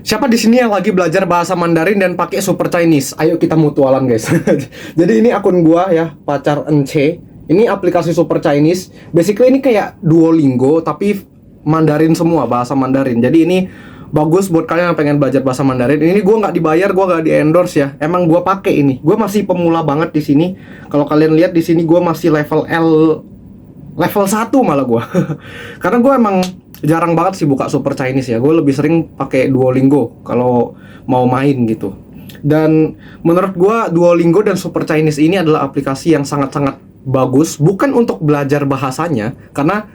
Siapa di sini yang lagi belajar bahasa Mandarin dan pakai Super Chinese? Ayo kita mutualan, guys. Jadi ini akun gua ya, Pacar Ence. Ini aplikasi Super Chinese. Basically ini kayak Duolingo tapi Mandarin semua, bahasa Mandarin. Jadi ini bagus buat kalian yang pengen belajar bahasa Mandarin. Ini gua nggak dibayar, gua nggak di endorse ya. Emang gua pakai ini. Gua masih pemula banget di sini. Kalau kalian lihat di sini gua masih level 1 malah gua. Karena gua emang jarang banget sih buka Super Chinese ya. Gue lebih sering pakai Duolingo kalau mau main gitu. Dan menurut gue Duolingo dan Super Chinese ini adalah aplikasi yang sangat-sangat bagus. Bukan untuk belajar bahasanya, karena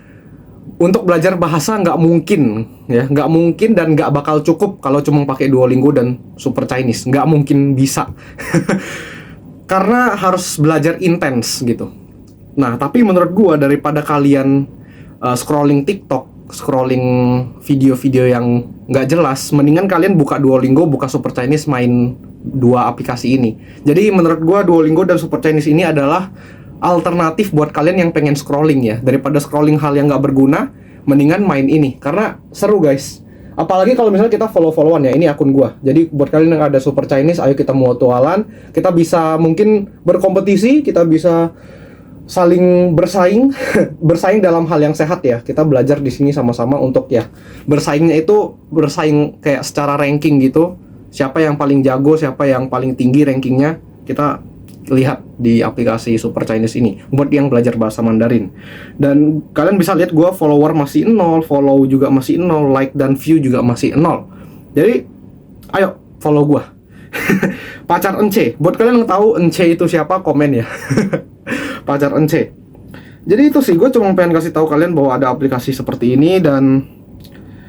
untuk belajar bahasa nggak mungkin ya, nggak mungkin dan nggak bakal cukup kalau cuma pakai Duolingo dan Super Chinese. Nggak mungkin bisa. Karena harus belajar intens gitu. Nah, tapi menurut gue daripada kalian scrolling TikTok, scrolling video-video yang nggak jelas, mendingan kalian buka Duolingo, buka Super Chinese, main dua aplikasi ini. Jadi menurut gua Duolingo dan Super Chinese ini adalah alternatif buat kalian yang pengen scrolling ya. Daripada scrolling hal yang nggak berguna, mendingan main ini karena seru, guys. Apalagi kalau misalnya kita follow-followan ya, ini akun gua. Jadi buat kalian yang ada Super Chinese, ayo kita mutualan. Kita bisa mungkin berkompetisi, kita bisa saling bersaing. Bersaing dalam hal yang sehat ya. Kita belajar di sini sama-sama untuk ya bersaingnya itu bersaing kayak secara ranking gitu. Siapa yang paling jago, siapa yang paling tinggi rankingnya, kita lihat di aplikasi Super Chinese ini buat yang belajar bahasa Mandarin. Dan kalian bisa lihat gue follower masih 0, follow juga masih 0, like dan view juga masih 0. Jadi ayo follow gue. Pacar Ence. Buat kalian yang tahu Ence itu siapa, komen ya. Pacar Ence. Jadi itu sih, gue cuma pengen kasih tahu kalian bahwa ada aplikasi seperti ini, dan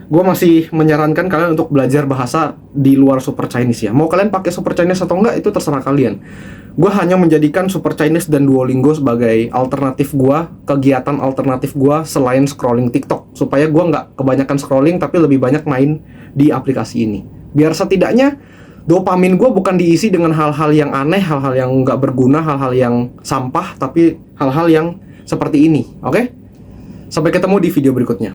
gue masih menyarankan kalian untuk belajar bahasa di luar Super Chinese ya. Mau kalian pakai Super Chinese atau enggak itu terserah kalian. Gue hanya menjadikan Super Chinese dan Duolingo sebagai alternatif gue, kegiatan alternatif gue selain scrolling TikTok, supaya gue nggak kebanyakan scrolling tapi lebih banyak main di aplikasi ini. Biar setidaknya dopamin gue bukan diisi dengan hal-hal yang aneh, hal-hal yang nggak berguna, hal-hal yang sampah, tapi hal-hal yang seperti ini. Oke? Sampai ketemu di video berikutnya.